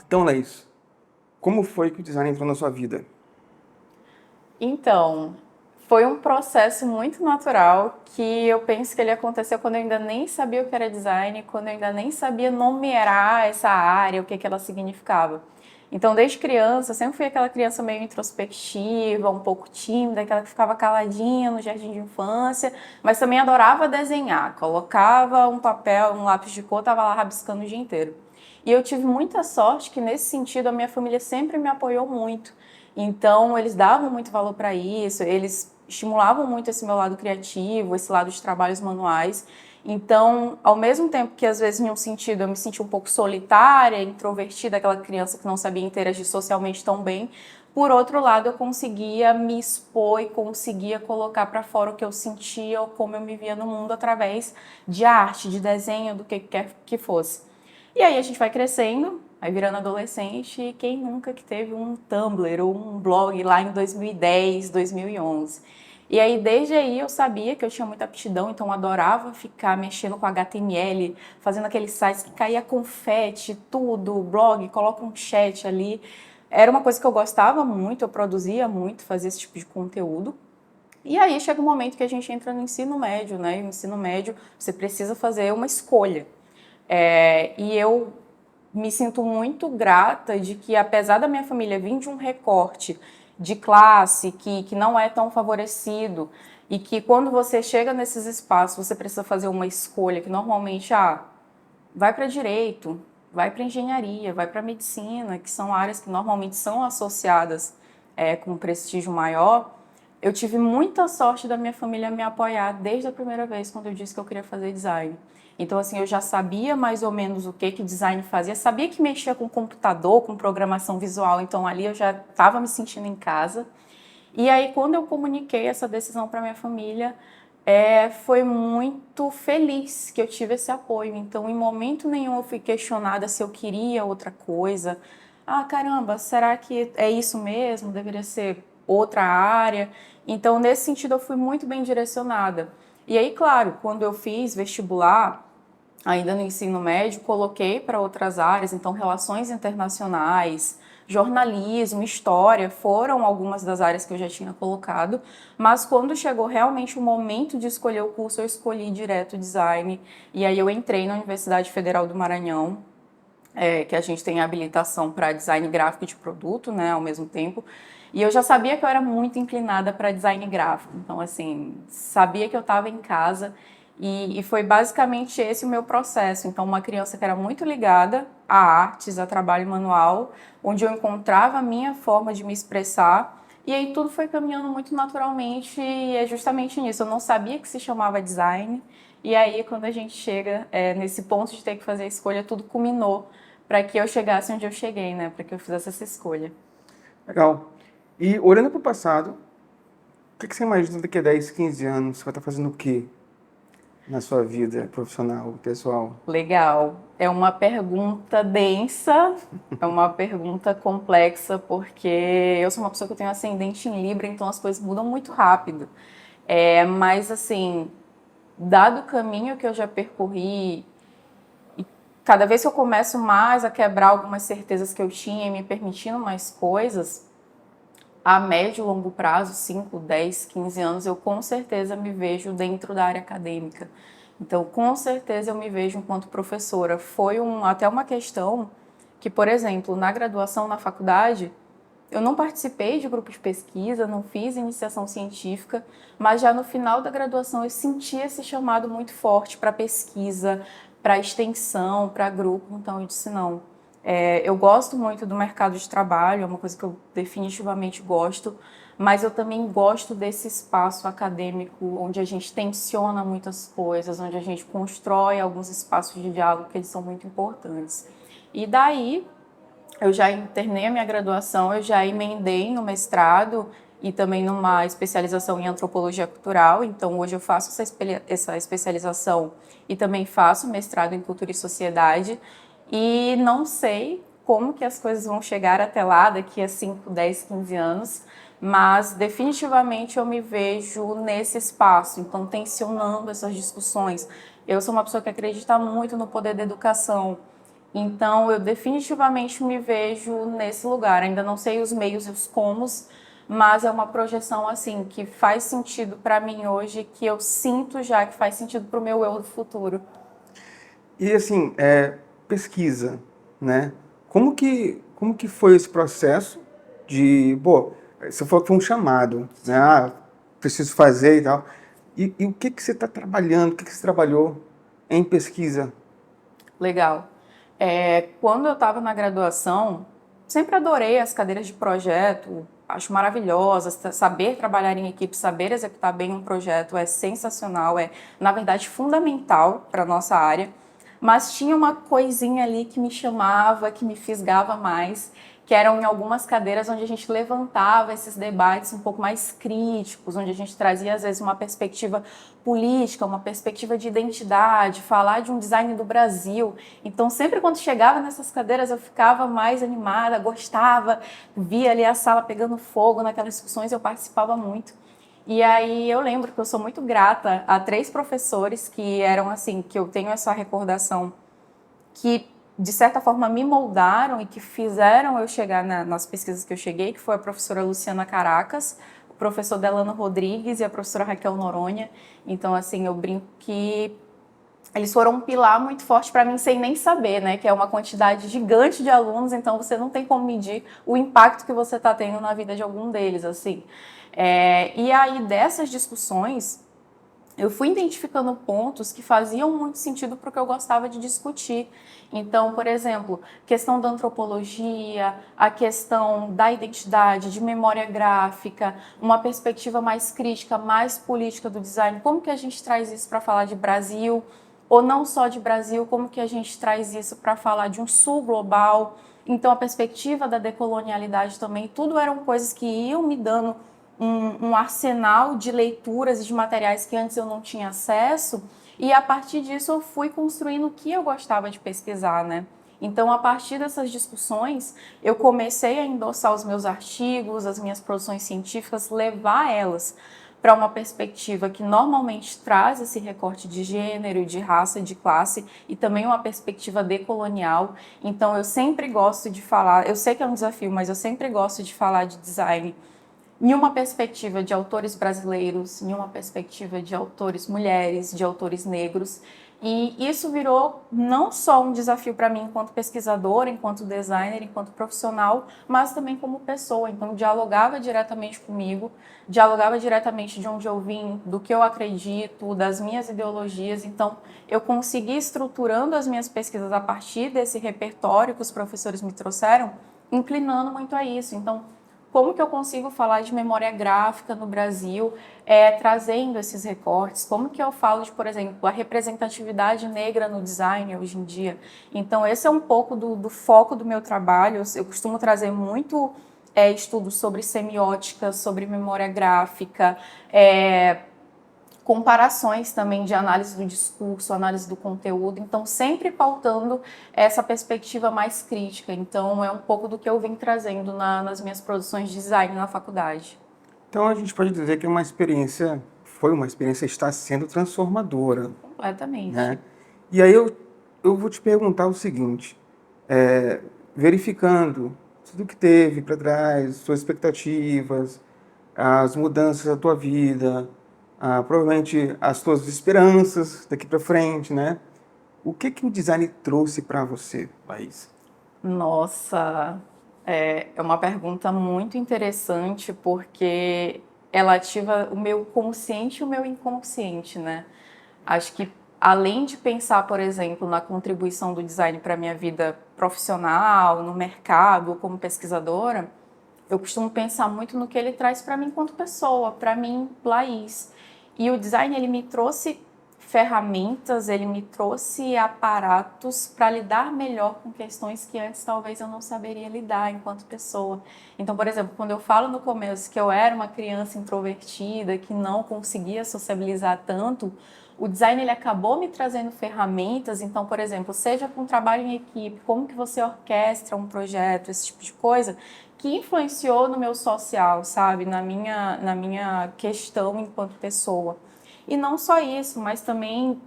Então, Laís, como foi que o design entrou na sua vida? Então, foi um processo muito natural que eu penso que ele aconteceu quando eu ainda nem sabia o que era design, quando eu ainda nem sabia numerar essa área, o que ela significava. Então, desde criança, eu sempre fui aquela criança meio introspectiva, um pouco tímida, aquela que ficava caladinha no jardim de infância, mas também adorava desenhar. Colocava um papel, um lápis de cor, estava lá rabiscando o dia inteiro. E eu tive muita sorte que, nesse sentido, a minha família sempre me apoiou muito. Então, eles davam muito valor para isso, eles estimulavam muito esse meu lado criativo, esse lado de trabalhos manuais. Então, ao mesmo tempo que às vezes em um sentido eu me sentia um pouco solitária, introvertida, aquela criança que não sabia interagir socialmente tão bem, por outro lado eu conseguia me expor e conseguia colocar para fora o que eu sentia ou como eu me via no mundo através de arte, de desenho, do que quer que fosse. E aí a gente vai crescendo, vai virando adolescente, e quem nunca que teve um Tumblr ou um blog lá em 2010, 2011? E aí, desde aí, eu sabia que eu tinha muita aptidão, então eu adorava ficar mexendo com HTML, fazendo aqueles sites que caía confete, tudo, blog, coloca um chat ali. Era uma coisa que eu gostava muito, eu produzia muito, fazia esse tipo de conteúdo. E aí chega um momento que a gente entra no ensino médio, né? E no ensino médio você precisa fazer uma escolha. E eu me sinto muito grata de que, apesar da minha família vir de um recorte de classe que não é tão favorecido, e que quando você chega nesses espaços você precisa fazer uma escolha que normalmente vai para direito, vai para engenharia, vai para medicina, que são áreas que normalmente são associadas com prestígio maior. Eu tive muita sorte da minha família me apoiar desde a primeira vez quando eu disse que eu queria fazer design. Então, assim, eu já sabia mais ou menos o que o design fazia, sabia que mexia com computador, com programação visual, então ali eu já estava me sentindo em casa. E aí, quando eu comuniquei essa decisão para minha família, foi muito feliz que eu tive esse apoio. Então, em momento nenhum eu fui questionada se eu queria outra coisa. Ah, caramba, será que é isso mesmo? Deveria ser outra área? Então, nesse sentido, eu fui muito bem direcionada. E aí, claro, quando eu fiz vestibular, ainda no ensino médio, coloquei para outras áreas, então relações internacionais, jornalismo, história, foram algumas das áreas que eu já tinha colocado, mas quando chegou realmente o momento de escolher o curso, eu escolhi direto design, e aí eu entrei na Universidade Federal do Maranhão, que a gente tem habilitação para design gráfico de produto, né, ao mesmo tempo, e eu já sabia que eu era muito inclinada para design gráfico, então assim, sabia que eu estava em casa e foi basicamente esse o meu processo. Então, uma criança que era muito ligada a artes, a trabalho manual, onde eu encontrava a minha forma de me expressar, e aí tudo foi caminhando muito naturalmente, e é justamente nisso. Eu não sabia que se chamava design, e aí quando a gente chega nesse ponto de ter que fazer a escolha, tudo culminou para que eu chegasse onde eu cheguei, né? Para que eu fizesse essa escolha. Legal. E olhando para o passado, o que você imagina daqui a 10, 15 anos? Você vai estar fazendo o quê na sua vida profissional, pessoal? Legal. É uma pergunta densa, é uma pergunta complexa, porque eu sou uma pessoa que eu tenho ascendente em Libra, então as coisas mudam muito rápido. Mas, assim, dado o caminho que eu já percorri, e cada vez que eu começo mais a quebrar algumas certezas que eu tinha e me permitindo mais coisas, a médio e longo prazo, 5, 10, 15 anos, eu com certeza me vejo dentro da área acadêmica. Então, com certeza eu me vejo enquanto professora. Foi até uma questão que, por exemplo, na graduação, na faculdade, eu não participei de grupo de pesquisa, não fiz iniciação científica, mas já no final da graduação eu senti esse chamado muito forte para pesquisa, para extensão, para grupo. Então eu disse não. Eu gosto muito do mercado de trabalho, é uma coisa que eu definitivamente gosto, mas eu também gosto desse espaço acadêmico onde a gente tensiona muitas coisas, onde a gente constrói alguns espaços de diálogo que eles são muito importantes. E daí eu já terminei a minha graduação, eu já emendei no mestrado e também numa especialização em antropologia cultural. Então, hoje eu faço essa especialização e também faço mestrado em cultura e sociedade. E não sei como que as coisas vão chegar até lá daqui a 5, 10, 15 anos, mas definitivamente eu me vejo nesse espaço, então tensionando essas discussões. Eu sou uma pessoa que acredita muito no poder da educação, então eu definitivamente me vejo nesse lugar. Ainda não sei os meios e os comos, mas é uma projeção assim que faz sentido para mim hoje, que eu sinto já que faz sentido para o meu eu do futuro. E assim, pesquisa, né? Como que foi esse processo de, pô, você falou que foi um chamado, né? Ah, preciso fazer e tal. E o que que você está trabalhando, o que que você trabalhou em pesquisa? Legal. Quando eu estava na graduação, sempre adorei as cadeiras de projeto, acho maravilhosas. Saber trabalhar em equipe, saber executar bem um projeto é sensacional, é, na verdade, fundamental para a nossa área. Mas tinha uma coisinha ali que me chamava, que me fisgava mais, que eram em algumas cadeiras onde a gente levantava esses debates um pouco mais críticos, onde a gente trazia, às vezes, uma perspectiva política, uma perspectiva de identidade, falar de um design do Brasil. Então, sempre quando chegava nessas cadeiras, eu ficava mais animada, gostava, via ali a sala pegando fogo naquelas discussões, eu participava muito. E aí eu lembro que eu sou muito grata a 3 professores que eram assim, que eu tenho essa recordação, que de certa forma me moldaram e que fizeram eu chegar nas pesquisas que eu cheguei, que foi a professora Luciana Caracas, o professor Delano Rodrigues e a professora Raquel Noronha. Então, assim, eu brinco que eles foram um pilar muito forte para mim sem nem saber, né? Que é uma quantidade gigante de alunos, então você não tem como medir o impacto que você está tendo na vida de algum deles, assim. E aí dessas discussões eu fui identificando pontos que faziam muito sentido para o que eu gostava de discutir. Então, por exemplo, questão da antropologia, a questão da identidade, de memória gráfica, uma perspectiva mais crítica, mais política do design. Como que a gente traz isso para falar de Brasil? Ou não só de Brasil, como que a gente traz isso para falar de um sul global? Então, a perspectiva da decolonialidade também, tudo eram coisas que iam me dando um arsenal de leituras e de materiais que antes eu não tinha acesso, e a partir disso eu fui construindo o que eu gostava de pesquisar, né? Então, a partir dessas discussões, eu comecei a endossar os meus artigos, as minhas produções científicas, levar elas para uma perspectiva que normalmente traz esse recorte de gênero, de raça, de classe e também uma perspectiva decolonial. Então, eu sempre gosto de falar, eu sei que é um desafio, mas eu sempre gosto de falar de design em uma perspectiva de autores brasileiros, em uma perspectiva de autores mulheres, de autores negros. E isso virou não só um desafio para mim enquanto pesquisadora, enquanto designer, enquanto profissional, mas também como pessoa. Então, dialogava diretamente comigo, dialogava diretamente de onde eu vim, do que eu acredito, das minhas ideologias. Então, eu consegui estruturando as minhas pesquisas a partir desse repertório que os professores me trouxeram, inclinando muito a isso. Então, como que eu consigo falar de memória gráfica no Brasil, trazendo esses recortes? Como que eu falo de, por exemplo, a representatividade negra no design hoje em dia? Então, esse é um pouco do foco do meu trabalho. Eu costumo trazer muito estudos sobre semiótica, sobre memória gráfica, comparações também de análise do discurso, análise do conteúdo, então sempre pautando essa perspectiva mais crítica. Então é um pouco do que eu venho trazendo nas minhas produções de design na faculdade. Então a gente pode dizer que é uma experiência, foi uma experiência, está sendo transformadora, Completamente. né? E aí eu vou te perguntar o seguinte, verificando tudo que teve para trás, suas expectativas, as mudanças da tua vida, provavelmente as tuas esperanças daqui para frente, né? O que que o design trouxe para você, Laís? Nossa, é uma pergunta muito interessante porque ela ativa o meu consciente e o meu inconsciente, né? Acho que além de pensar, por exemplo, na contribuição do design para a minha vida profissional, no mercado, como pesquisadora, eu costumo pensar muito no que ele traz para mim enquanto pessoa, para mim, Laís. E o design, ele me trouxe ferramentas, ele me trouxe aparatos para lidar melhor com questões que antes talvez eu não saberia lidar enquanto pessoa. Então, por exemplo, quando eu falo no começo que eu era uma criança introvertida, que não conseguia sociabilizar tanto, o design ele acabou me trazendo ferramentas, então, por exemplo, seja com trabalho em equipe, como que você orquestra um projeto, esse tipo de coisa, que influenciou no meu social, sabe? Na minha questão enquanto pessoa. E não só isso, mas também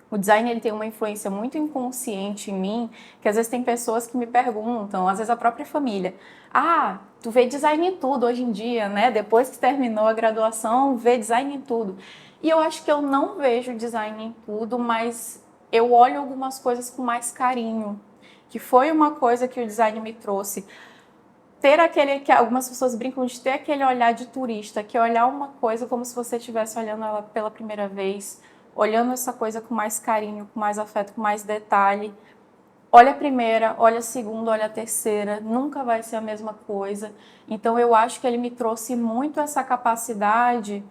o design ele tem uma influência muito inconsciente em mim, que às vezes tem pessoas que me perguntam, às vezes a própria família, tu vê design em tudo hoje em dia, né? Depois que terminou a graduação, vê design em tudo. E eu acho que eu não vejo design em tudo, mas eu olho algumas coisas com mais carinho, que foi uma coisa que o design me trouxe. Ter aquele, que algumas pessoas brincam de ter aquele olhar de turista, que é olhar uma coisa como se você estivesse olhando ela pela primeira vez, olhando essa coisa com mais carinho, com mais afeto, com mais detalhe. Olha a primeira, olha a segunda, olha a terceira, nunca vai ser a mesma coisa. Então eu acho que ele me trouxe muito essa capacidade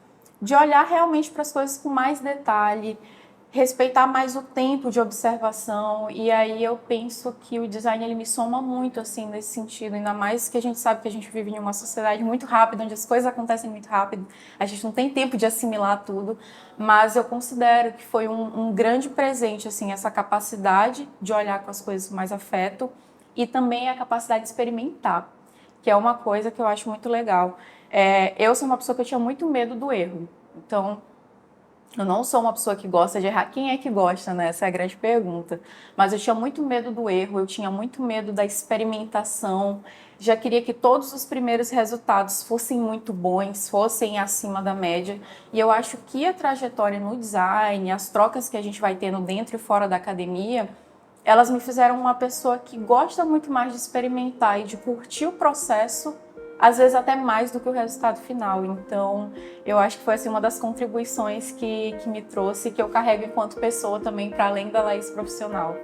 de olhar realmente para as coisas com mais detalhe, respeitar mais o tempo de observação, e aí eu penso que o design ele me soma muito assim nesse sentido, ainda mais que a gente sabe que a gente vive em uma sociedade muito rápida, onde as coisas acontecem muito rápido, a gente não tem tempo de assimilar tudo, mas eu considero que foi um grande presente assim, essa capacidade de olhar com as coisas com mais afeto e também a capacidade de experimentar, que é uma coisa que eu acho muito legal. Eu sou uma pessoa que eu tinha muito medo do erro, então eu não sou uma pessoa que gosta de errar. Quem é que gosta, né? Essa é a grande pergunta. Mas eu tinha muito medo do erro, eu tinha muito medo da experimentação. Já queria que todos os primeiros resultados fossem muito bons, fossem acima da média. E eu acho que a trajetória no design, as trocas que a gente vai tendo dentro e fora da academia, elas me fizeram uma pessoa que gosta muito mais de experimentar e de curtir o processo, às vezes até mais do que o resultado final. Então, eu acho que foi assim, uma das contribuições que me trouxe, que eu carrego enquanto pessoa também, para além da Laís profissional.